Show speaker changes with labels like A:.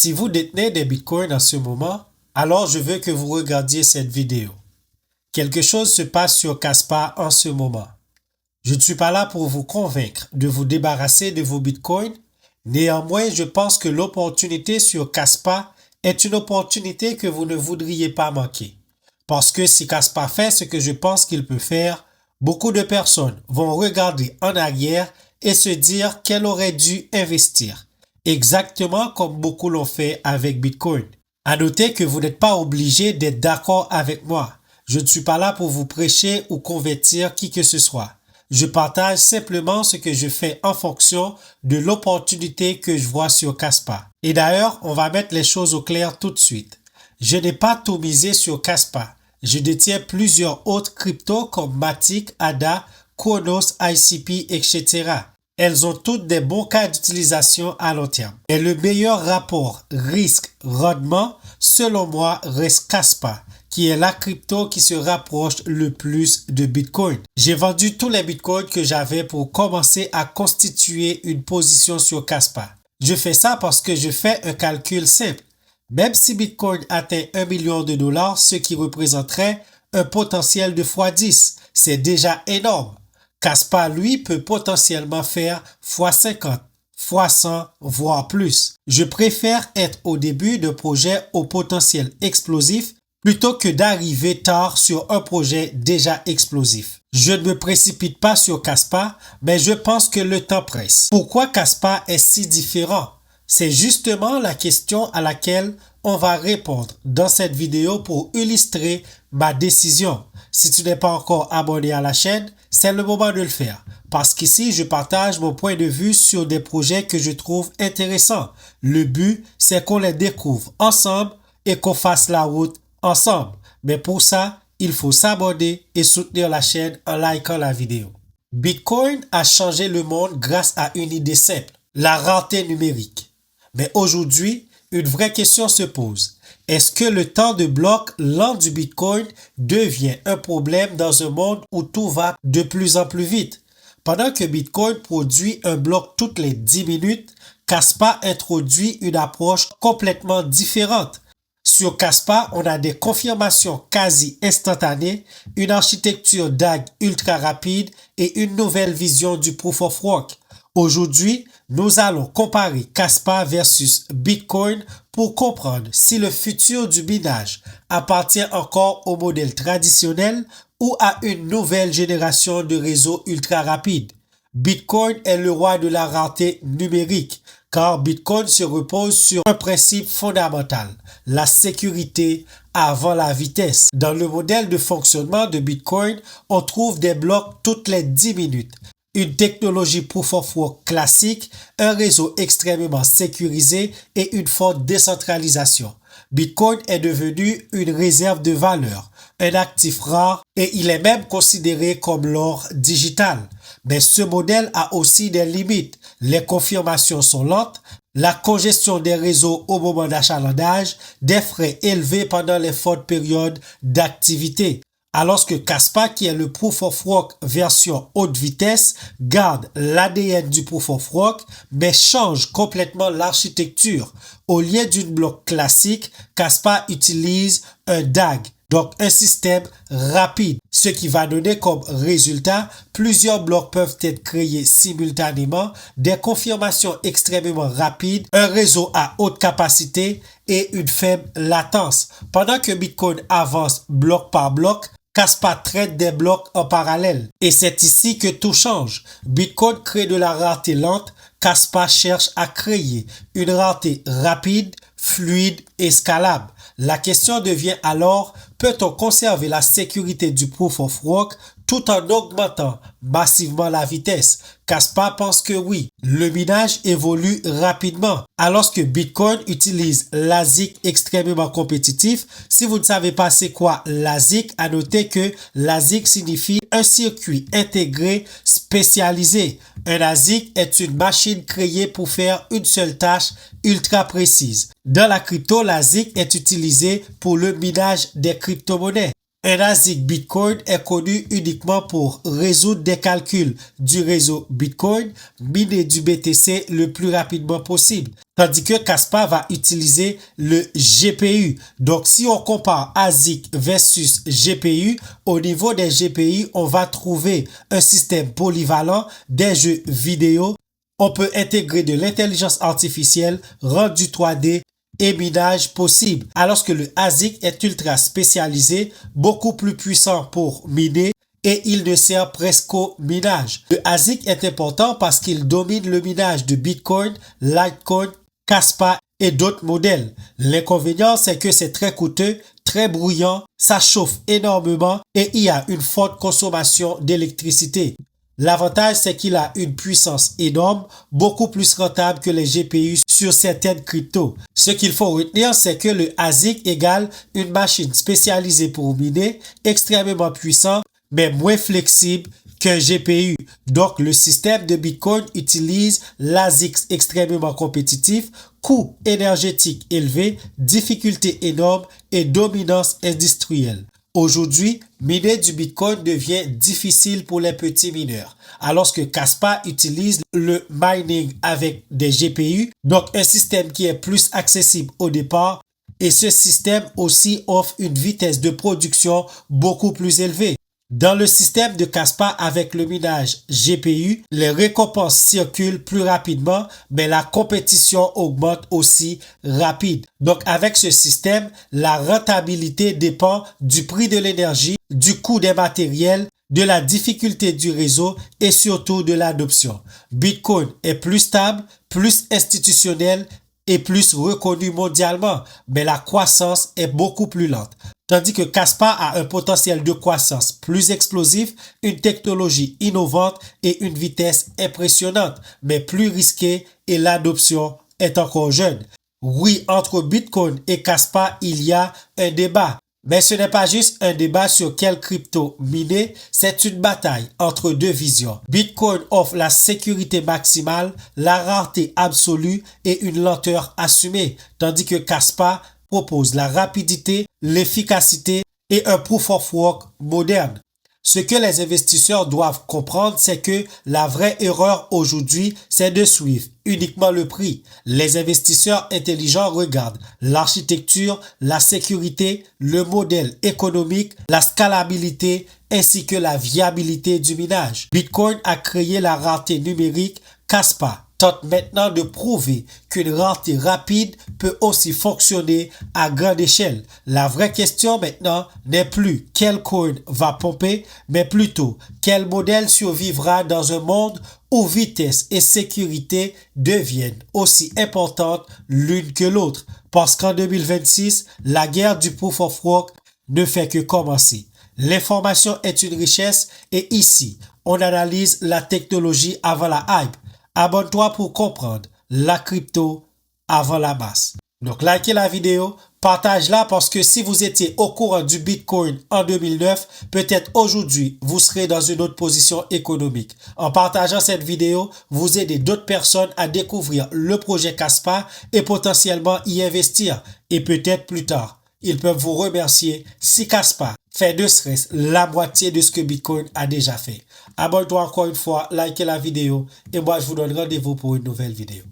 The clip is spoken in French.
A: Si vous détenez des bitcoins en ce moment, alors je veux que vous regardiez cette vidéo. Quelque chose se passe sur Kaspa en ce moment. Je ne suis pas là pour vous convaincre de vous débarrasser de vos bitcoins. Néanmoins, je pense que l'opportunité sur Kaspa est une opportunité que vous ne voudriez pas manquer. Parce que si Kaspa fait ce que je pense qu'il peut faire, beaucoup de personnes vont regarder en arrière et se dire qu'elles auraient dû investir. Exactement comme beaucoup l'ont fait avec Bitcoin. À noter que vous n'êtes pas obligé d'être d'accord avec moi. Je ne suis pas là pour vous prêcher ou convertir qui que ce soit. Je partage simplement ce que je fais en fonction de l'opportunité que je vois sur Kaspa. Et d'ailleurs, on va mettre les choses au clair tout de suite. Je n'ai pas tout misé sur Kaspa. Je détiens plusieurs autres cryptos comme Matic, ADA, Chronos, ICP, etc. Elles ont toutes des bons cas d'utilisation à long terme. Et le meilleur rapport risque-rendement, selon moi, reste Kaspa, qui est la crypto qui se rapproche le plus de Bitcoin. J'ai vendu tous les Bitcoins que j'avais pour commencer à constituer une position sur Kaspa. Je fais ça parce que je fais un calcul simple. Même si Bitcoin atteint $1 million, ce qui représenterait un potentiel de x10, c'est déjà énorme. Kaspa, lui, peut potentiellement faire x50, x100, voire plus. Je préfère être au début d'un projet au potentiel explosif plutôt que d'arriver tard sur un projet déjà explosif. Je ne me précipite pas sur Kaspa, mais je pense que le temps presse. Pourquoi Kaspa est si différent? C'est justement la question à laquelle on va répondre dans cette vidéo pour illustrer ma décision. Si tu n'es pas encore abonné à la chaîne, c'est le moment de le faire. Parce qu'ici, je partage mon point de vue sur des projets que je trouve intéressants. Le but, c'est qu'on les découvre ensemble et qu'on fasse la route ensemble. Mais pour ça, il faut s'abonner et soutenir la chaîne en likant la vidéo. Bitcoin a changé le monde grâce à une idée simple, la rareté numérique. Mais aujourd'hui, une vraie question se pose. Est-ce que le temps de bloc lent du Bitcoin devient un problème dans un monde où tout va de plus en plus vite? Pendant que Bitcoin produit un bloc toutes les 10 minutes, Kaspa introduit une approche complètement différente. Sur Kaspa, on a des confirmations quasi instantanées, une architecture DAG ultra rapide et une nouvelle vision du Proof of Work. Aujourd'hui, nous allons comparer Kaspa versus Bitcoin pour comprendre si le futur du minage appartient encore au modèle traditionnel ou à une nouvelle génération de réseaux ultra rapides. Bitcoin est le roi de la rareté numérique, car Bitcoin se repose sur un principe fondamental, la sécurité avant la vitesse. Dans le modèle de fonctionnement de Bitcoin, on trouve des blocs toutes les 10 minutes. Une technologie Proof of Work classique, un réseau extrêmement sécurisé et une forte décentralisation. Bitcoin est devenu une réserve de valeur, un actif rare et il est même considéré comme l'or digital. Mais ce modèle a aussi des limites. Les confirmations sont lentes, la congestion des réseaux au moment d'achalandage, des frais élevés pendant les fortes périodes d'activité. Alors que Kaspa, qui est le Proof of Work version haute vitesse, garde l'ADN du Proof of Work, mais change complètement l'architecture. Au lieu d'une bloc classique, Kaspa utilise un DAG, donc un système rapide, ce qui va donner comme résultat plusieurs blocs peuvent être créés simultanément, des confirmations extrêmement rapides, un réseau à haute capacité et une faible latence. Pendant que Bitcoin avance bloc par bloc, Kaspa traite des blocs en parallèle. Et c'est ici que tout change. Bitcoin crée de la rareté lente, Kaspa cherche à créer une rareté rapide, fluide et scalable. La question devient alors, peut-on conserver la sécurité du Proof of Work tout en augmentant massivement la vitesse? Kaspa pense que oui. Le minage évolue rapidement. Alors que Bitcoin utilise l'ASIC extrêmement compétitif. Si vous ne savez pas c'est quoi l'ASIC, à noter que l'ASIC signifie un circuit intégré spécialisé. Un ASIC est une machine créée pour faire une seule tâche ultra précise. Dans la crypto, l'ASIC est utilisé pour le minage des crypto-monnaies. Un ASIC Bitcoin est connu uniquement pour résoudre des calculs du réseau Bitcoin, miner du BTC le plus rapidement possible. tandis que Kaspa va utiliser le GPU. Donc, si on compare ASIC versus GPU, au niveau des GPU, on va trouver un système polyvalent des jeux vidéo. On peut intégrer de l'intelligence artificielle, rendu 3D et minage possible, alors que le ASIC est ultra spécialisé, beaucoup plus puissant pour miner et il ne sert presque qu'au minage. Le ASIC est important parce qu'il domine le minage de Bitcoin, Litecoin, Kaspa et d'autres modèles. L'inconvénient, c'est que c'est très coûteux, très bruyant, ça chauffe énormément et il y a une forte consommation d'électricité. L'avantage, c'est qu'il a une puissance énorme, beaucoup plus rentable que les GPU sur certaines cryptos. Ce qu'il faut retenir, c'est que le ASIC égale une machine spécialisée pour miner, extrêmement puissant, mais moins flexible qu'un GPU. Donc, le système de Bitcoin utilise l'ASIC extrêmement compétitif, coût énergétique élevé, difficulté énorme et dominance industrielle. Aujourd'hui, miner du Bitcoin devient difficile pour les petits mineurs, alors que Kaspa utilise le mining avec des GPU, donc un système qui est plus accessible au départ, et ce système aussi offre une vitesse de production beaucoup plus élevée. Dans le système de Kaspa avec le minage GPU, les récompenses circulent plus rapidement, mais la compétition augmente aussi rapide. Donc avec ce système, la rentabilité dépend du prix de l'énergie, du coût des matériels, de la difficulté du réseau et surtout de l'adoption. Bitcoin est plus stable, plus institutionnel et plus reconnu mondialement, mais la croissance est beaucoup plus lente. Tandis que Kaspa a un potentiel de croissance plus explosif, une technologie innovante et une vitesse impressionnante, mais plus risquée et l'adoption est encore jeune. Oui, entre Bitcoin et Kaspa, il y a un débat. Mais ce n'est pas juste un débat sur quelle crypto miner, c'est une bataille entre deux visions. Bitcoin offre la sécurité maximale, la rareté absolue et une lenteur assumée, tandis que Kaspa propose la rapidité, l'efficacité et un proof of work moderne. Ce que les investisseurs doivent comprendre, c'est que la vraie erreur aujourd'hui, c'est de suivre uniquement le prix. Les investisseurs intelligents regardent l'architecture, la sécurité, le modèle économique, la scalabilité ainsi que la viabilité du minage. Bitcoin a créé la rareté numérique. Kaspa tente maintenant de prouver qu'une rareté rapide peut aussi fonctionner à grande échelle. La vraie question maintenant n'est plus quel coin va pomper, mais plutôt quel modèle survivra dans un monde où vitesse et sécurité deviennent aussi importantes l'une que l'autre. Parce qu'en 2026, la guerre du proof of work ne fait que commencer. L'information est une richesse et ici, on analyse la technologie avant la hype. Abonne-toi pour comprendre la crypto avant la masse. Donc, likez la vidéo, partage-la parce que si vous étiez au courant du Bitcoin en 2009, peut-être aujourd'hui, vous serez dans une autre position économique. En partageant cette vidéo, vous aidez d'autres personnes à découvrir le projet Kaspa et potentiellement y investir. Et peut-être plus tard, ils peuvent vous remercier si Kaspa fait ne serait-ce la moitié de ce que Bitcoin a déjà fait. Abonne-toi encore une fois, likez la vidéo et moi je vous donne rendez-vous pour une nouvelle vidéo.